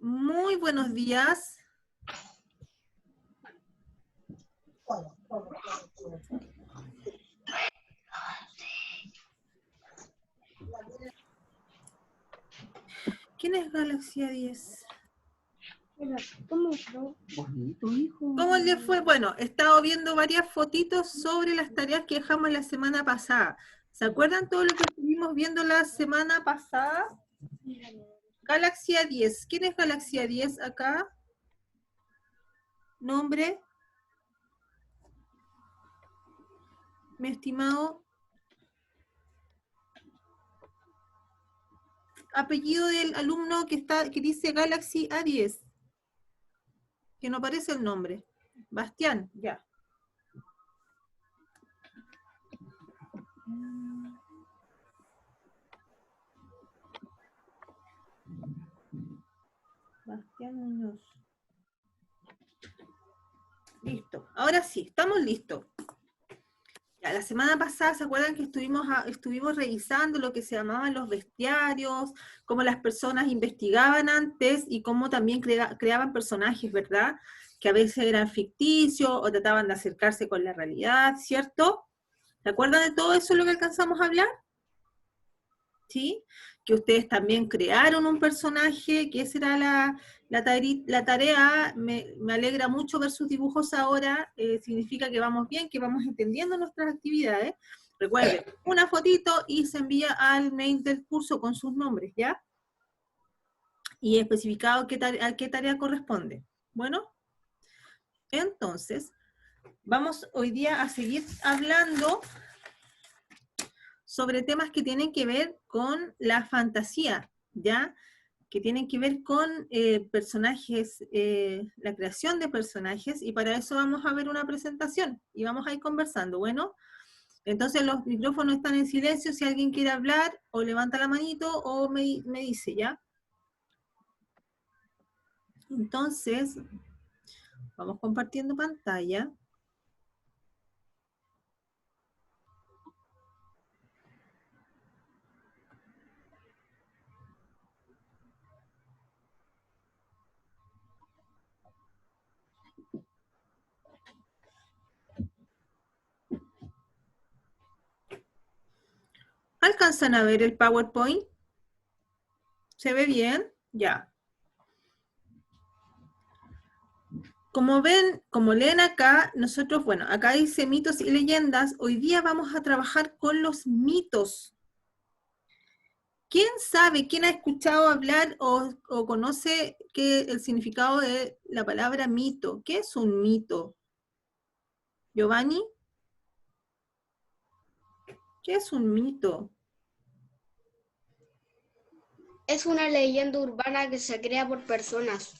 Muy buenos días. ¿Quién es Galaxia 10? Bonito, hijo. ¿Cómo le fue? Bueno, he estado viendo varias fotitos sobre las tareas que dejamos la semana pasada. ¿Se acuerdan todo lo que estuvimos viendo la semana pasada? Galaxia 10. ¿Quién es Galaxia 10 acá? ¿Nombre? Mi estimado. Apellido del alumno que dice Galaxy A10. Que no aparece el nombre. Bastián, ya. Bastián Muñoz. Listo. Ahora sí, estamos listos. Ya, la semana pasada, ¿se acuerdan que estuvimos revisando lo que se llamaban los bestiarios, cómo las personas investigaban antes y cómo también creaban personajes, ¿verdad? Que a veces eran ficticios o trataban de acercarse con la realidad, ¿cierto? ¿Se acuerdan de todo eso lo que alcanzamos a hablar? ¿Sí? Que ustedes también crearon un personaje, que esa era la tarea. Me alegra mucho ver sus dibujos ahora, significa que vamos bien, que vamos entendiendo nuestras actividades. Recuerden, una fotito y se envía al mail del curso con sus nombres, ¿ya? Y especificado a qué tarea corresponde. Bueno, entonces, vamos hoy día a seguir hablando sobre temas que tienen que ver con la fantasía, ¿ya? Que tienen que ver con personajes, la creación de personajes, y para eso vamos a ver una presentación, y vamos a ir conversando, ¿bueno? Entonces los micrófonos están en silencio, si alguien quiere hablar, o levanta la manito, o me dice, ¿ya? Entonces, vamos compartiendo pantalla. ¿Alcanzan a ver el PowerPoint? ¿Se ve bien? Ya. Como ven, como leen acá, nosotros, bueno, acá dice mitos y leyendas. Hoy día vamos a trabajar con los mitos. ¿Quién sabe, quién ha escuchado hablar o conoce el significado de la palabra mito? ¿Qué es un mito? ¿Giovanni? ¿Qué es un mito? Es una leyenda urbana que se crea por personas.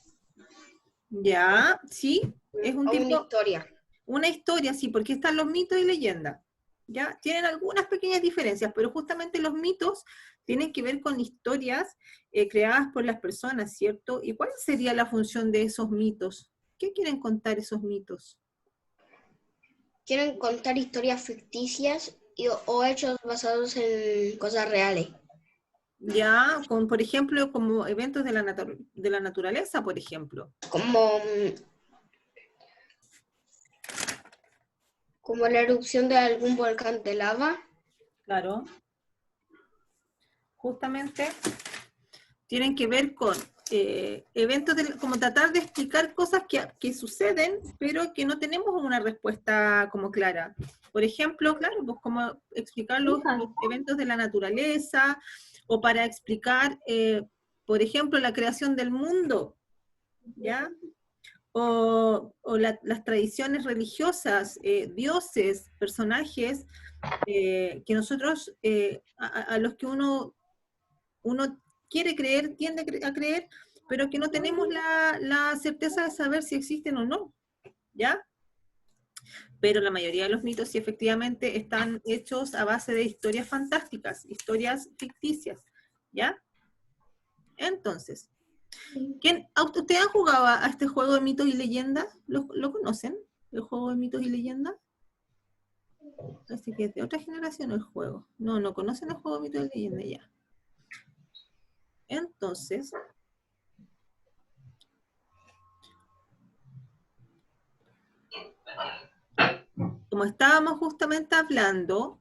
Ya, sí, es un O una tipo, historia. una historia, sí, porque están los mitos y leyendas. ¿Ya? Tienen algunas pequeñas diferencias, pero justamente los mitos tienen que ver con historias creadas por las personas, ¿cierto? ¿Y cuál sería la función de esos mitos? ¿Qué quieren contar esos mitos? Quieren contar historias ficticias o hechos basados en cosas reales. Ya, con, por ejemplo, como eventos de la naturaleza, por ejemplo. Como la erupción de algún volcán de lava. Claro. Justamente tienen que ver con eventos, como tratar de explicar cosas que suceden, pero que no tenemos una respuesta como clara. Por ejemplo, claro, pues como explicar los eventos de la naturaleza, o para explicar, por ejemplo, la creación del mundo, ¿ya? O las tradiciones religiosas, dioses, personajes, que nosotros, a los que uno quiere creer, tiende a creer, pero que no tenemos la certeza de saber si existen o no, ¿ya? Pero la mayoría de los mitos sí efectivamente están hechos a base de historias fantásticas, historias ficticias, ¿ya? Entonces, ¿ustedes han jugado a este juego de mitos y leyendas? ¿Lo conocen? ¿El juego de mitos y leyendas? Así que es de otra generación el juego. No conocen el juego de mitos y leyendas ya. Entonces, como estábamos justamente hablando,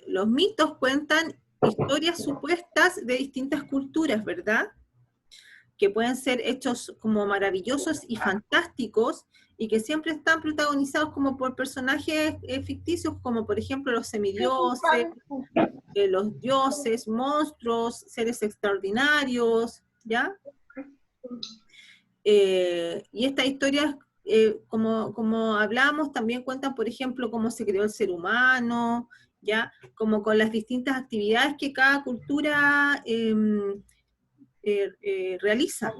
los mitos cuentan historias supuestas de distintas culturas, ¿verdad? Que pueden ser hechos como maravillosos y fantásticos, y que siempre están protagonizados como por personajes ficticios, como por ejemplo los semidioses, los dioses, monstruos, seres extraordinarios, ¿ya? Y estas historias, como hablábamos, también cuentan, por ejemplo, cómo se creó el ser humano, ¿ya? Como con las distintas actividades que cada cultura realiza.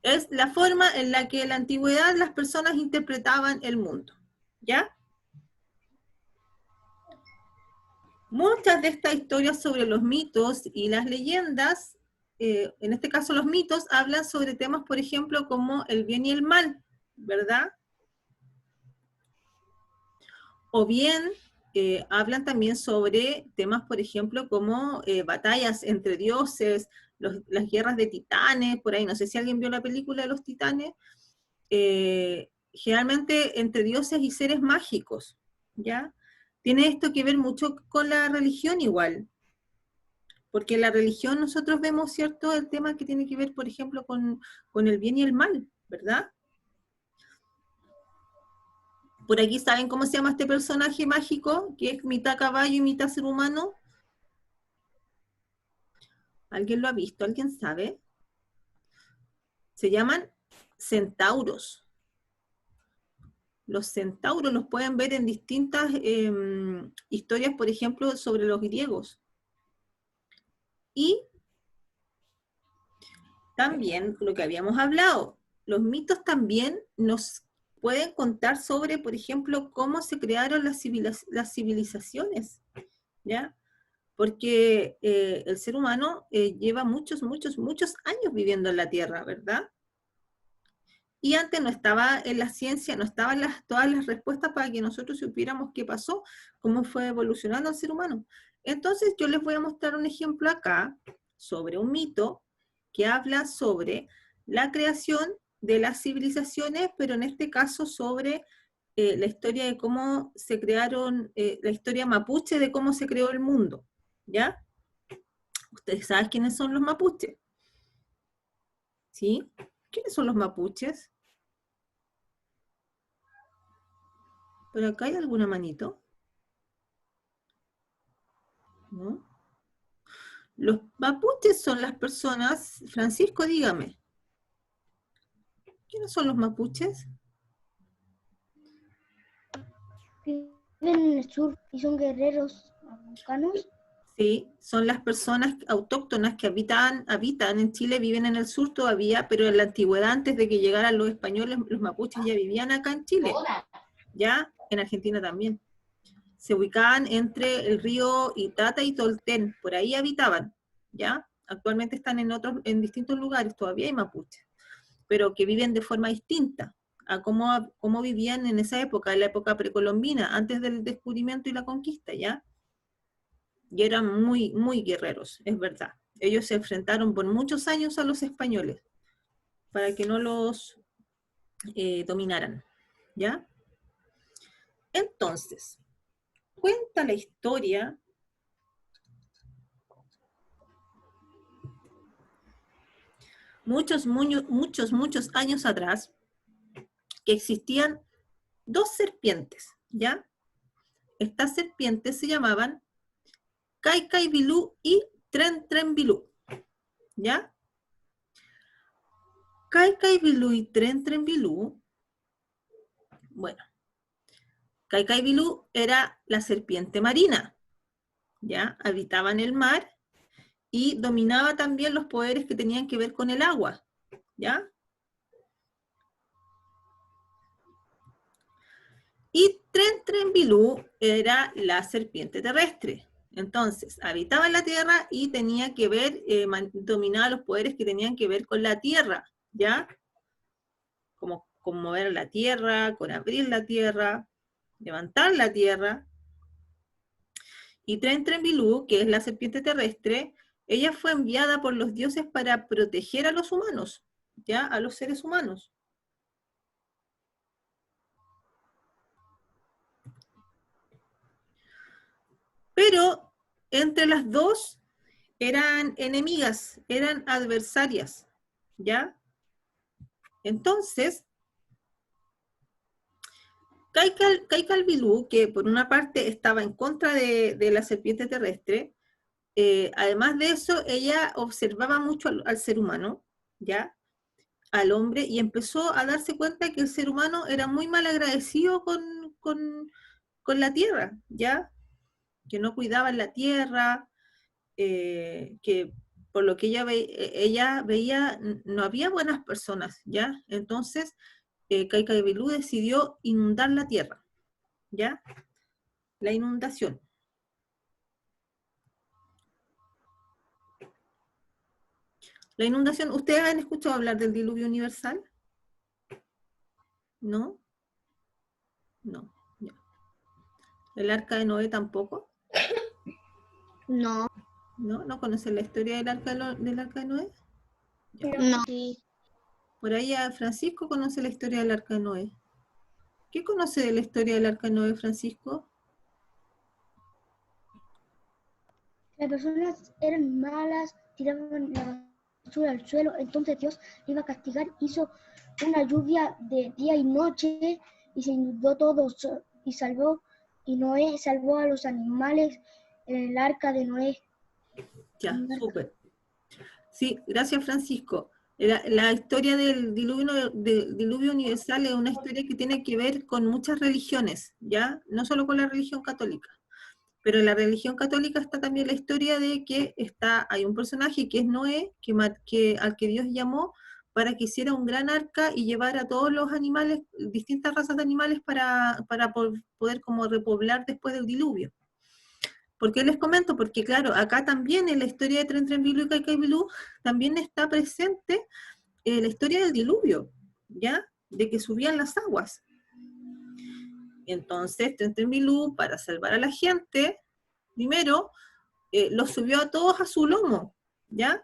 Es la forma en la que en la antigüedad las personas interpretaban el mundo, ¿ya? Muchas de estas historias sobre los mitos y las leyendas, en este caso los mitos, hablan sobre temas, por ejemplo, como el bien y el mal, ¿verdad? O bien hablan también sobre temas, por ejemplo, como batallas entre dioses, las guerras de titanes, por ahí, no sé si alguien vio la película de los titanes, generalmente entre dioses y seres mágicos, ¿ya? Tiene esto que ver mucho con la religión igual, porque en la religión nosotros vemos, ¿cierto?, el tema que tiene que ver, por ejemplo, con el bien y el mal, ¿verdad? Por aquí, ¿saben cómo se llama este personaje mágico, que es mitad caballo y mitad ser humano? ¿Alguien lo ha visto? ¿Alguien sabe? Se llaman centauros. Los centauros los pueden ver en distintas historias, por ejemplo, sobre los griegos. Y también lo que habíamos hablado, los mitos también nos pueden contar sobre, por ejemplo, cómo se crearon las civilizaciones, ¿ya? Porque el ser humano lleva muchos años viviendo en la Tierra, ¿verdad? Y antes no estaba en la ciencia, no estaban todas las respuestas para que nosotros supiéramos qué pasó, cómo fue evolucionando el ser humano. Entonces yo les voy a mostrar un ejemplo acá sobre un mito que habla sobre la creación de las civilizaciones, pero en este caso sobre la historia de cómo se crearon, la historia mapuche de cómo se creó el mundo, ¿ya? ¿Ustedes saben quiénes son los mapuches? ¿Sí? ¿Quiénes son los mapuches? ¿Por acá hay alguna manito? ¿No? Los mapuches son las personas, Francisco, dígame, ¿quiénes son los mapuches? Viven en el sur y son guerreros americanos. Sí, son las personas autóctonas que habitan en Chile, viven en el sur todavía, pero en la antigüedad, antes de que llegaran los españoles, los mapuches ya vivían acá en Chile, ya en Argentina también. Se ubicaban entre el río Itata y Tolten, por ahí habitaban, ¿ya? Actualmente están en distintos lugares, todavía hay mapuches, pero que viven de forma distinta a cómo vivían en esa época, en la época precolombina, antes del descubrimiento y la conquista, ¿ya? Y eran muy guerreros, es verdad. Ellos se enfrentaron por muchos años a los españoles, para que no los dominaran, ¿ya? Entonces, cuenta la historia muchos años atrás, que existían dos serpientes, ¿ya? Estas serpientes se llamaban Kai-Kai-Bilú y Tren-Tren-Bilú, ¿ya? Kai-Kai-Bilú y Tren-Tren-Bilú, bueno, Kai-Kai-Bilú era la serpiente marina, ¿ya? Habitaba en el mar y dominaba también los poderes que tenían que ver con el agua, ¿ya? Y Tren-Tren-Bilú era la serpiente terrestre. Entonces, habitaba en la tierra y tenía que ver, dominaba los poderes que tenían que ver con la tierra, ¿ya? Como con mover la tierra, con abrir la tierra, levantar la tierra. Y Tren-Tren-Bilú, que es la serpiente terrestre, ella fue enviada por los dioses para proteger a los humanos, ¿ya? A los seres humanos. Pero entre las dos eran enemigas, eran adversarias, ¿ya? Entonces, Kaikal Bilú, que por una parte estaba en contra de la serpiente terrestre, además de eso, ella observaba mucho al ser humano, ¿ya? Al hombre, y empezó a darse cuenta que el ser humano era muy mal agradecido con la tierra, ¿ya? Que no cuidaban la tierra, que por lo que ella veía, no había buenas personas, ¿ya? Entonces, Kaikai Bilú decidió inundar la tierra, ¿ya? La inundación. La inundación, ¿ustedes han escuchado hablar del diluvio universal? ¿No? No, ya. ¿El arca de Noé tampoco? No, ¿No? ¿No conocen la historia del arca de Noé? no. Sí. Por ahí a Francisco conoce la historia del arca de Noé. ¿Qué conoce de la historia del arca de Noé, Francisco? Las personas eran malas, tiraban la basura al suelo, entonces Dios le iba a castigar, hizo una lluvia de día y noche y se inundó todo y Noé salvó a los animales en el arca de Noé. Ya, súper. Sí, gracias Francisco. La historia del diluvio universal es una historia que tiene que ver con muchas religiones, ¿ya? No solo con la religión católica. Pero en la religión católica está también la historia de que hay un personaje que es Noé, al que Dios llamó para que hiciera un gran arca y llevara a todos los animales, distintas razas de animales para poder como repoblar después del diluvio. ¿Por qué les comento? Porque claro, acá también en la historia de Tren Tren Bilú y Caica Bilú también está presente la historia del diluvio, ¿ya? De que subían las aguas. Entonces, Tren Tren Bilú, para salvar a la gente, primero, los subió a todos a su lomo, ¿ya?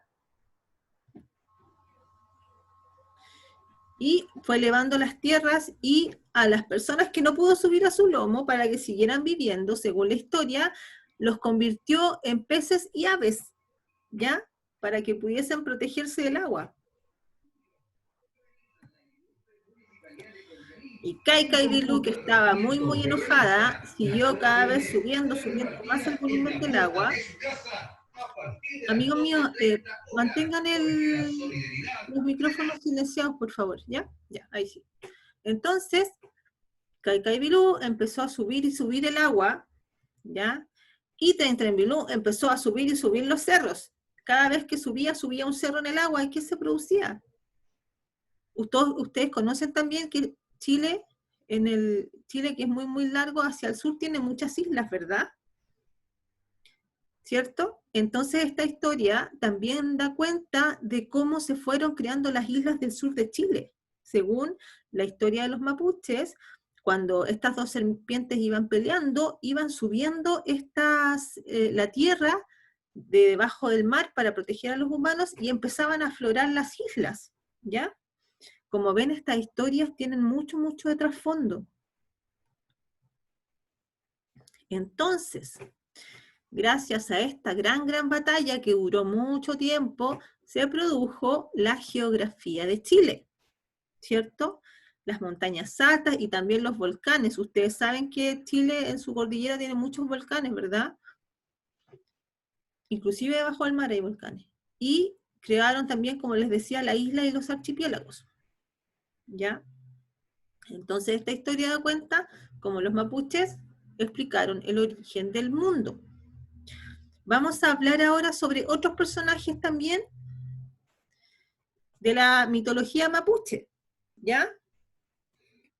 Y fue elevando las tierras y a las personas que no pudo subir a su lomo para que siguieran viviendo, según la historia, los convirtió en peces y aves, ¿ya? Para que pudiesen protegerse del agua. Y Caica y Bilú, que estaba muy, muy enojada, siguió cada vez subiendo más el volumen del agua. Amigos míos, mantengan los micrófonos silenciados, por favor, ¿ya? Ya, ahí sí. Entonces, Caica y Bilú empezó a subir y subir el agua, ¿ya? Y Tren Tren Bilú empezó a subir y subir los cerros. Cada vez que subía un cerro en el agua. ¿Y qué se producía? Ustedes conocen también que Chile, Chile que es muy, muy largo hacia el sur, tiene muchas islas, ¿verdad? ¿Cierto? Entonces esta historia también da cuenta de cómo se fueron creando las islas del sur de Chile. Según la historia de los mapuches, cuando estas dos serpientes iban peleando, iban subiendo la tierra de debajo del mar para proteger a los humanos y empezaban a aflorar las islas, ¿ya? Como ven, estas historias tienen mucho, mucho de trasfondo. Entonces, gracias a esta gran, gran batalla que duró mucho tiempo, se produjo la geografía de Chile, ¿cierto? Las montañas altas y también los volcanes. Ustedes saben que Chile en su cordillera tiene muchos volcanes, ¿verdad? Inclusive debajo del mar hay volcanes. Y crearon también, como les decía, la isla y los archipiélagos, ¿ya? Entonces esta historia da cuenta cómo los mapuches explicaron el origen del mundo. Vamos a hablar ahora sobre otros personajes también de la mitología mapuche, ¿ya?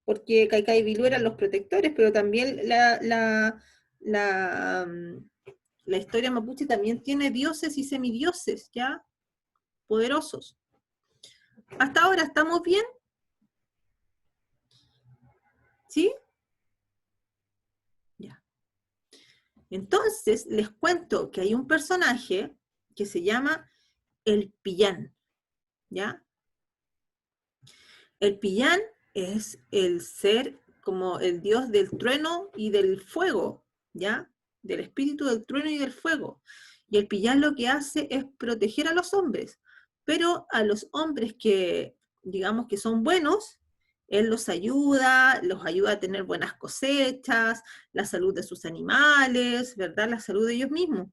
Porque Caica y Bilú eran los protectores, pero también la historia mapuche también tiene dioses y semidioses, ¿ya? Poderosos. ¿Hasta ahora estamos bien? ¿Sí? Ya. Entonces, les cuento que hay un personaje que se llama el Pillán, ¿ya? El Pillán es el ser como el dios del trueno y del fuego, ¿ya? del espíritu del trueno y del fuego. Y el Pillán lo que hace es proteger a los hombres, pero a los hombres que, digamos que son buenos, él los ayuda a tener buenas cosechas, la salud de sus animales, ¿verdad? La salud de ellos mismos.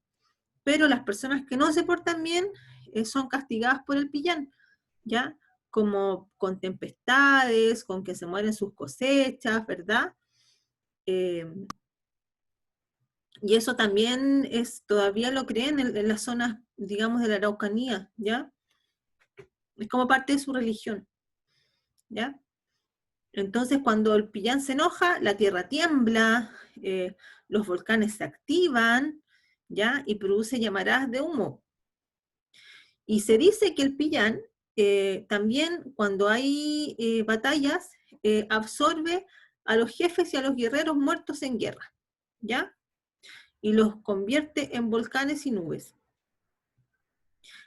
Pero las personas que no se portan bien son castigadas por el Pillán, ¿ya? Como con tempestades, con que se mueren sus cosechas, ¿verdad? Eh, y eso también todavía lo creen en las zonas, digamos, de la Araucanía, ¿ya? Es como parte de su religión, ¿ya? Entonces, cuando el Pillán se enoja, la tierra tiembla, los volcanes se activan, ¿ya? Y produce llamarás de humo. Y se dice que el Pillán también, cuando hay batallas, absorbe a los jefes y a los guerreros muertos en guerra, ¿ya? Y los convierte en volcanes y nubes.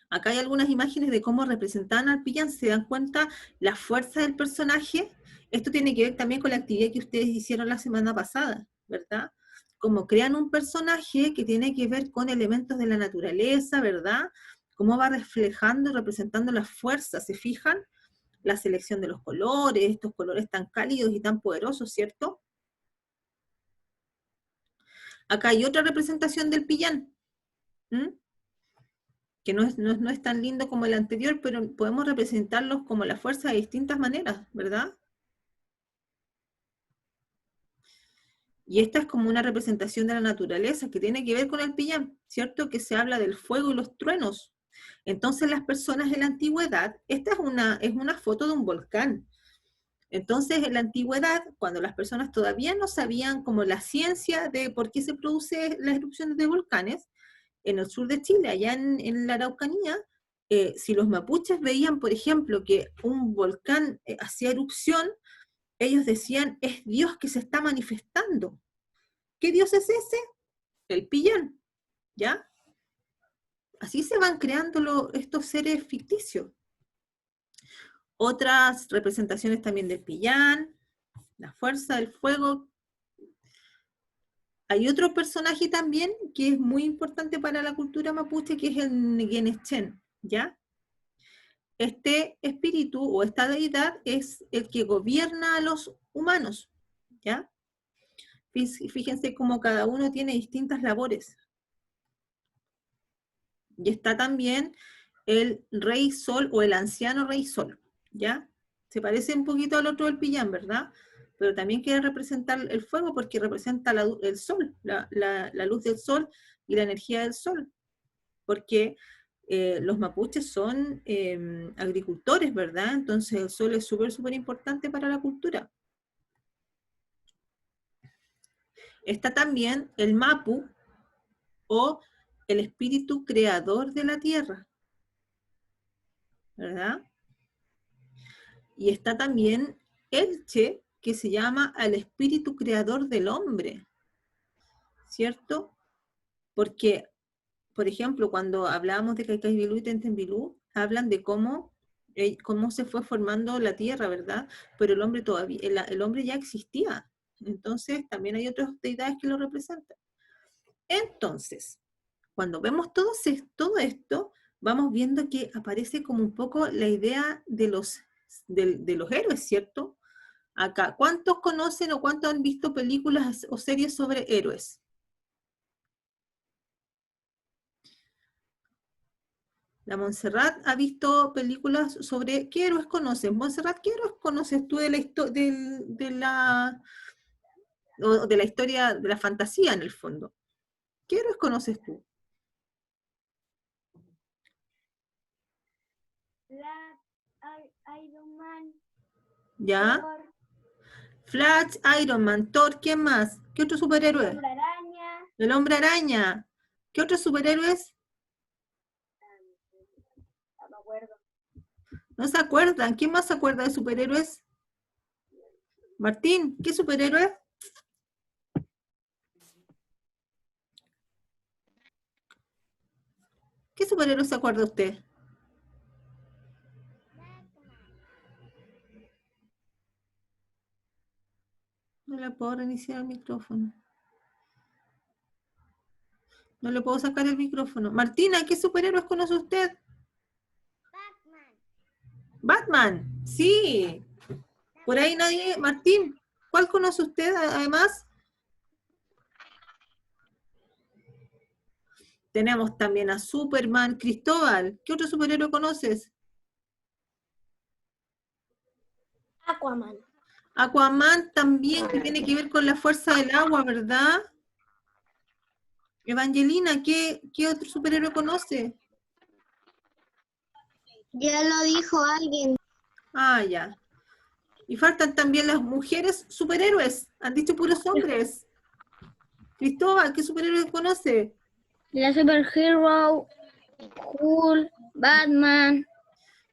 Acá hay algunas imágenes de cómo representaban al Pillán, se dan cuenta la fuerza del personaje. Esto tiene que ver también con la actividad que ustedes hicieron la semana pasada, ¿verdad? Como crean un personaje que tiene que ver con elementos de la naturaleza, ¿verdad? Cómo va reflejando, representando la fuerza, ¿se fijan? La selección de los colores, estos colores tan cálidos y tan poderosos, ¿cierto? Acá hay otra representación del Pillán. ¿Mm? Que no es tan lindo como el anterior, pero podemos representarlos como la fuerza de distintas maneras, ¿verdad? Y esta es como una representación de la naturaleza que tiene que ver con el Pillán, ¿cierto? Que se habla del fuego y los truenos. Entonces las personas en la antigüedad, esta es una foto de un volcán. Entonces en la antigüedad, cuando las personas todavía no sabían como la ciencia de por qué se produce las erupciones de volcanes, en el sur de Chile, allá en la Araucanía, si los mapuches veían, por ejemplo, que un volcán hacía erupción, ellos decían, es Dios que se está manifestando. ¿Qué Dios es ese? El Pillán, ¿ya? Así se van creando estos seres ficticios. Otras representaciones también del Pillán, la fuerza del fuego. Hay otro personaje también que es muy importante para la cultura mapuche, que es el Neguenechén, ¿ya? Este espíritu o esta deidad es el que gobierna a los humanos, ¿ya? Fíjense cómo cada uno tiene distintas labores. Y está también el rey sol o el anciano rey sol, ¿ya? Se parece un poquito al otro del Pillán, ¿verdad? Pero también quiere representar el fuego porque representa el sol, la luz del sol y la energía del sol. Porque los mapuches son agricultores, ¿verdad? Entonces el sol es súper, súper importante para la cultura. Está también el mapu o el espíritu creador de la tierra, ¿verdad? Y está también el Che, que se llama el espíritu creador del hombre, ¿cierto? Porque, por ejemplo, cuando hablábamos de Caicaibilú y Tentembilú, hablan de cómo se fue formando la tierra, ¿verdad? Pero el hombre todavía, el hombre ya existía. Entonces, también hay otras deidades que lo representan. Entonces, cuando vemos todo esto, vamos viendo que aparece como un poco la idea de los héroes, ¿cierto? Acá, ¿cuántos conocen o cuántos han visto películas o series sobre héroes? La Montserrat ha visto películas sobre... ¿Qué héroes conoces? Montserrat, ¿qué héroes conoces tú de la historia, de la fantasía en el fondo? ¿Qué héroes conoces tú? Iron Man, ¿Ya? Thor, Flash, Iron Man, Thor, ¿quién más? ¿Qué otro superhéroe? Hombre Araña, El Hombre Araña. ¿Qué otros superhéroes? no me acuerdo. ¿No se acuerdan? ¿Quién más se acuerda de superhéroes? Martín, ¿qué superhéroe? ¿Qué superhéroe se acuerda usted? No le puedo reiniciar el micrófono. No le puedo sacar el micrófono. Martina, ¿qué superhéroes conoce usted? Batman, sí. Por ahí nadie, Martín, ¿cuál conoce usted además? Tenemos también a Superman. Cristóbal, ¿qué otro superhéroe conoces? Aquaman. Aquaman también, que tiene que ver con la fuerza del agua, ¿verdad? Evangelina, ¿qué otro superhéroe conoce? Ya lo dijo alguien. Ah, ya. Y faltan también las mujeres superhéroes. Han dicho puros hombres. Cristóbal, ¿qué superhéroe conoce? La Superhero, Hulk, Batman.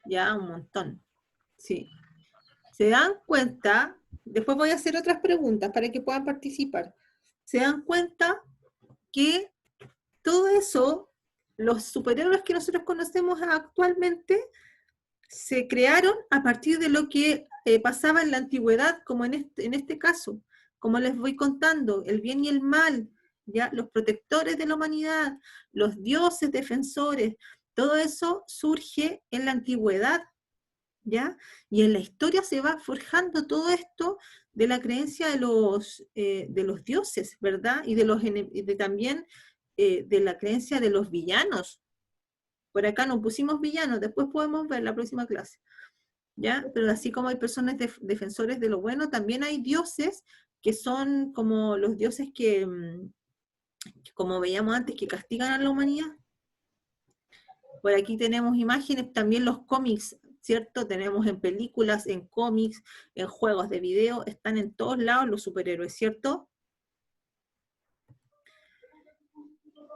Ya, un montón. Sí. ¿Se dan cuenta? Después voy a hacer otras preguntas para que puedan participar. ¿Se dan cuenta que todo eso, los superhéroes que nosotros conocemos actualmente, se crearon a partir de lo que pasaba en la antigüedad, como en este caso, como les voy contando, el bien y el mal, ya los protectores de la humanidad, los dioses defensores, todo eso surge en la antigüedad, ¿ya? Y en la historia se va forjando todo esto de la creencia de los dioses, ¿verdad? Y también de la creencia de los villanos. Por acá no pusimos villanos, después podemos ver la próxima clase. ¿Ya? Pero así como hay personas defensores de lo bueno, también hay dioses que son como los dioses como veíamos antes, que castigan a la humanidad. Por aquí tenemos imágenes, también los cómics, ¿cierto? Tenemos en películas, en cómics, en juegos de video, están en todos lados los superhéroes, ¿cierto?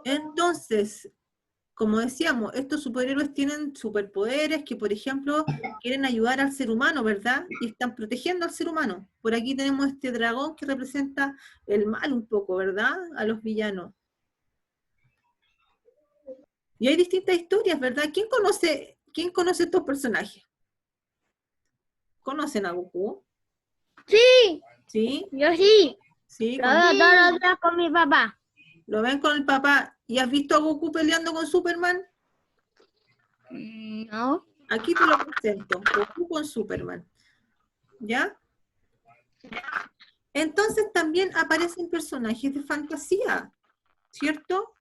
Entonces, como decíamos, estos superhéroes tienen superpoderes que, por ejemplo, quieren ayudar al ser humano, ¿verdad? Y están protegiendo al ser humano. Por aquí tenemos este dragón que representa el mal un poco, ¿verdad? A los villanos. Y hay distintas historias, ¿verdad? ¿Quién conoce estos personajes? ¿Conocen a Goku? Sí, ¿Sí? yo sí. ¿Sí? Lo veo todos los días con mi papá. ¿Lo ven con el papá? ¿Y has visto a Goku peleando con Superman? No. Aquí te lo presento. Goku con Superman. ¿Ya? Entonces también aparecen personajes de fantasía, ¿cierto?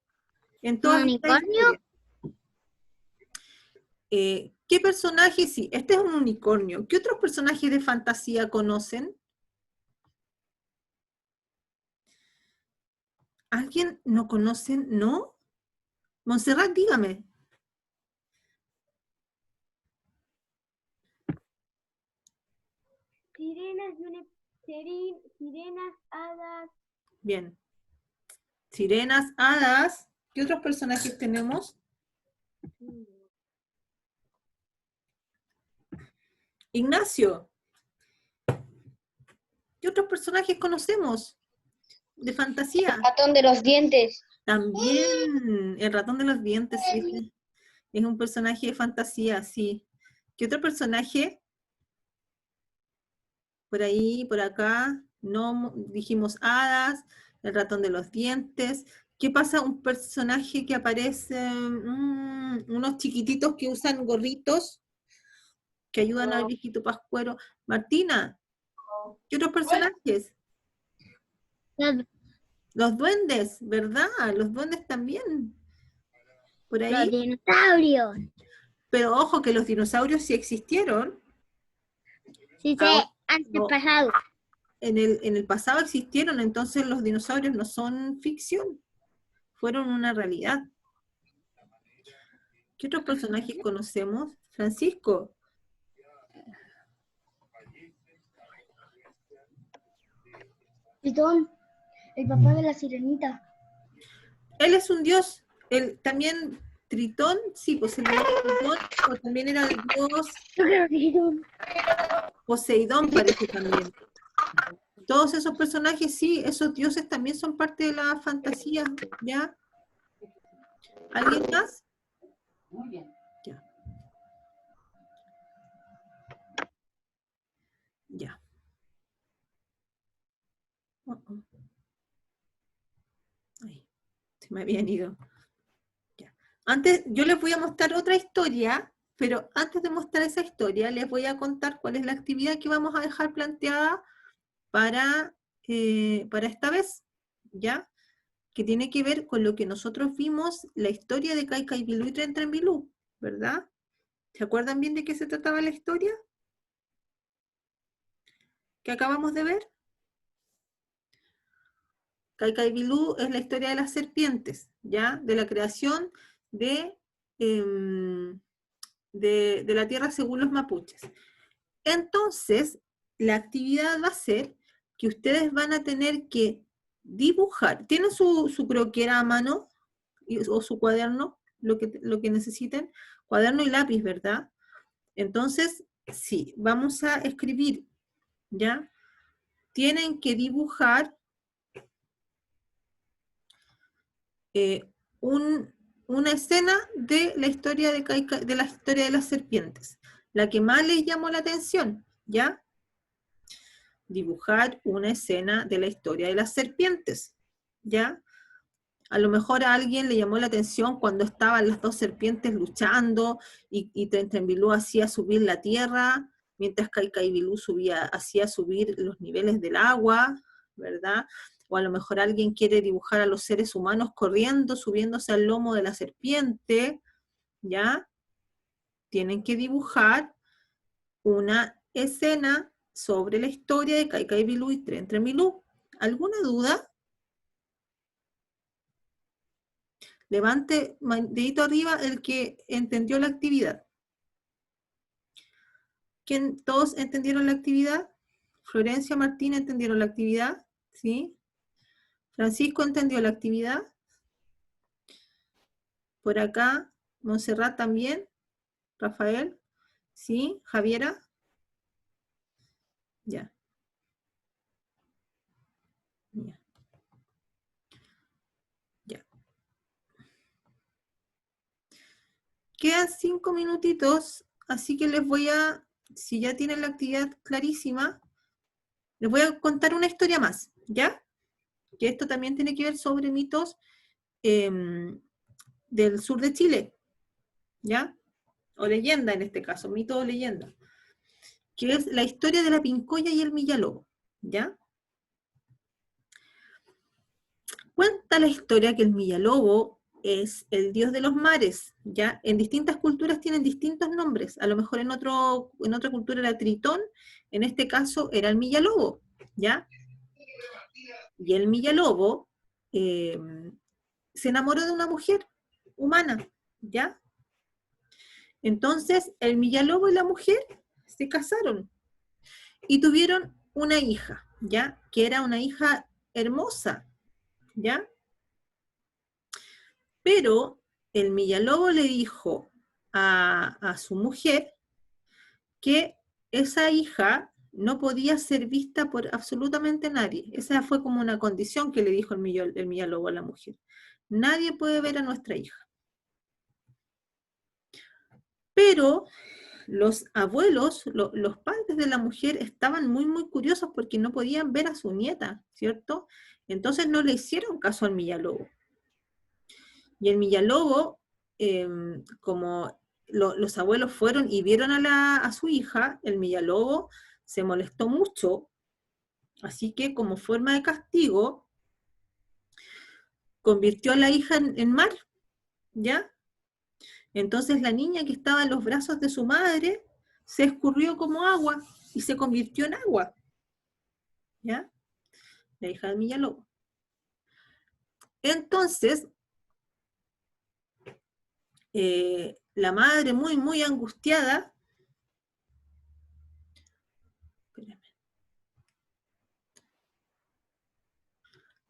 En ¿Un todas estas unicornio? historias. ¿Qué personajes? Sí, este es un unicornio. ¿Qué otros personajes de fantasía conocen? ¿Alguien no conocen? ¿No? Montserrat, dígame. Sirenas, hadas. Bien. Sirenas, hadas. ¿Qué otros personajes tenemos? Ignacio. ¿Qué otros personajes conocemos de fantasía? Ratón de los dientes. También el ratón de los dientes, sí, es un personaje de fantasía, sí. ¿Qué otro personaje? Por ahí, por acá, no dijimos hadas, el ratón de los dientes. ¿Qué pasa? Un personaje que aparece, unos chiquititos que usan gorritos, que ayudan al viejito Pascuero. Martina, ¿qué otros personajes? Los, Los duendes, ¿verdad? Los duendes también, por los ahí. dinosaurios. Pero ojo que los dinosaurios sí existieron. Sí, sé, Ahora, antes no, pasado. en el pasado existieron, entonces los dinosaurios no son ficción, fueron una realidad. ¿Qué otros personajes conocemos? Francisco, Tritón, el papá de la sirenita. él es un dios, él también Tritón, sí, pues el dios Tritón, o también era el dios Yo creo que Tritón. Poseidón, parece también. Todos esos personajes, sí, esos dioses también son parte de la fantasía, ¿ya? ¿Alguien más? Ya, ya. Oh, oh. Ahí, sí. Se me habían ido. Ya. Antes, yo les voy a mostrar otra historia, pero antes de mostrar esa historia, les voy a contar cuál es la actividad que vamos a dejar planteada para esta vez, ¿ya? Que tiene que ver con lo que nosotros vimos, la historia de Kaikaibilú y Tren Tren Bilú, ¿verdad? ¿Se acuerdan bien de qué se trataba la historia que acabamos de ver? Kaikaibilú es la historia de las serpientes, ¿ya? De la creación de, de la tierra según los mapuches. Entonces, la actividad va a ser que ustedes van a tener que dibujar. ¿Tienen su croquera a mano o su cuaderno? Lo que necesiten. Cuaderno y lápiz, ¿verdad? Entonces, sí, vamos a escribir, ¿ya? Tienen que dibujar una escena de la historia de la historia de las serpientes, la que más les llamó la atención, ¿ya? Dibujar una escena de la historia de las serpientes, ¿ya? A lo mejor a alguien le llamó la atención cuando estaban las dos serpientes luchando y Trentembilú hacía subir la tierra, mientras Kaikaibilú hacía subir los niveles del agua, ¿verdad? O a lo mejor alguien quiere dibujar a los seres humanos corriendo, subiéndose al lomo de la serpiente, ¿ya? Tienen que dibujar una escena sobre la historia de Kaikaibilú y Trentembilú. ¿Alguna duda? Levante dedito arriba el que entendió la actividad. ¿Quién, todos entendieron la actividad? Florencia, Martín, ¿entendieron la actividad? ¿Sí? Francisco entendió la actividad. Por acá, Montserrat también. Rafael, ¿sí? Javiera. Ya. Ya. Ya. Quedan 5 minutitos, así que les voy a, si ya tienen la actividad clarísima, les voy a contar una historia más, ¿ya? Que esto también tiene que ver sobre mitos del sur de Chile, ¿ya? O leyenda en este caso, mito o leyenda, que es la historia de la pincoya y el millalobo, ¿ya? Cuenta la historia que el millalobo es el dios de los mares, ¿ya? En distintas culturas tienen distintos nombres, a lo mejor en otra cultura era Tritón, en este caso era el millalobo, ¿ya? Y el millalobo se enamoró de una mujer humana, ¿ya? Entonces el millalobo y la mujer se casaron y tuvieron una hija, ¿ya? Que era una hija hermosa, ¿ya? Pero el millalobo le dijo a su mujer que esa hija no podía ser vista por absolutamente nadie. Esa fue como una condición que le dijo el millalobo a la mujer. Nadie puede ver a nuestra hija. Pero los abuelos, los padres de la mujer estaban muy, muy curiosos porque no podían ver a su nieta, ¿cierto? Entonces no le hicieron caso al millalobo. Y el millalobo, como los abuelos fueron y vieron a su hija, el millalobo se molestó mucho, así que como forma de castigo, convirtió a la hija en mar, ¿ya? Entonces la niña que estaba en los brazos de su madre se escurrió como agua y se convirtió en agua, ¿ya? La hija del millalobo. Entonces, la madre muy, muy angustiada,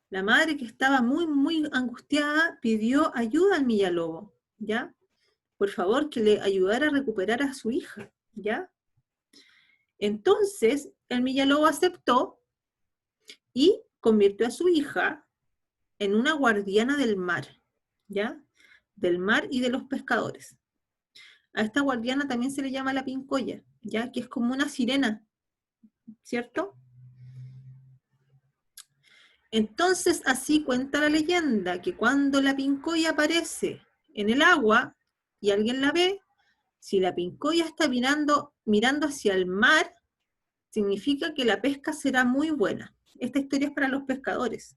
la madre que estaba muy, muy angustiada pidió ayuda al millalobo, ¿ya? Por favor, que le ayudara a recuperar a su hija, ¿ya? Entonces, el millalobo aceptó y convirtió a su hija en una guardiana del mar, ¿ya? Del mar y de los pescadores. A esta guardiana también se le llama la pincoya, ¿ya? Que es como una sirena, ¿cierto? Entonces, así cuenta la leyenda, que cuando la pincoya aparece en el agua y alguien la ve, si la pincoya está mirando hacia el mar, significa que la pesca será muy buena. Esta historia es para los pescadores,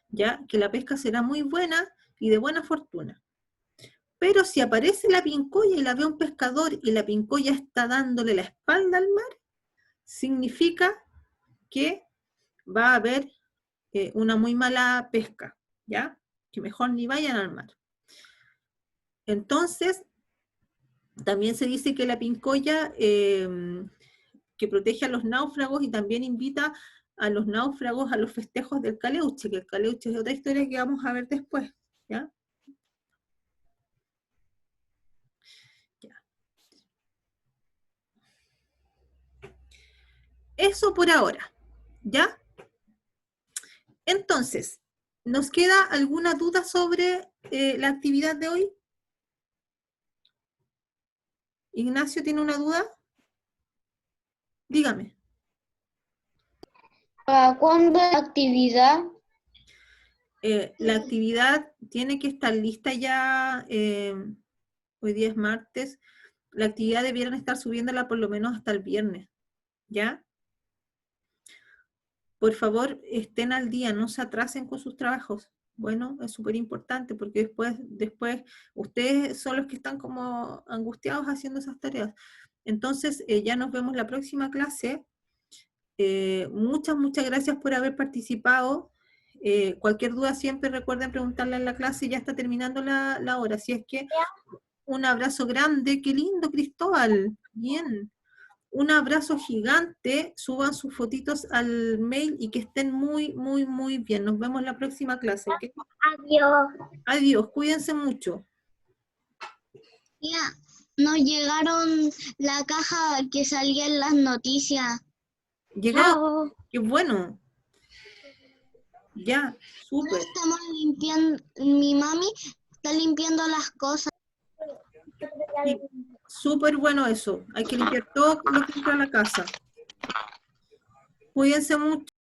ya que la pesca será muy buena y de buena fortuna. Pero si aparece la pincoya y la ve un pescador y la pincoya está dándole la espalda al mar, significa que va a haber una muy mala pesca, ¿ya? Que mejor ni vayan al mar. Entonces, también se dice que la pincoya que protege a los náufragos y también invita a los náufragos a los festejos del Caleuche, que el Caleuche es otra historia que vamos a ver después, ¿ya? Eso por ahora, ¿ya? Entonces, ¿nos queda alguna duda sobre la actividad de hoy? ¿Ignacio tiene una duda? Dígame. ¿Para cuándo es la actividad? La actividad tiene que estar lista ya, hoy día es martes, la actividad debieran estar subiéndola por lo menos hasta el viernes, ¿ya? Por favor, estén al día, no se atrasen con sus trabajos. Bueno, es súper importante porque después ustedes son los que están como angustiados haciendo esas tareas. Entonces, ya nos vemos la próxima clase. Muchas gracias por haber participado. Cualquier duda siempre recuerden preguntarle en la clase, ya está terminando la hora. Así es que un abrazo grande, qué lindo Cristóbal, bien. Un abrazo gigante, suban sus fotitos al mail y que estén muy bien. Nos vemos en la próxima clase, ¿ok? Adiós. Adiós, cuídense mucho. Ya, nos llegaron la caja que salía en las noticias. Llegó, Chao. qué bueno. Ya, súper. Estamos limpiando, mi mami está limpiando las cosas. Sí, súper bueno eso. Hay que limpiar todo lo que entra a la casa. Cuídense mucho.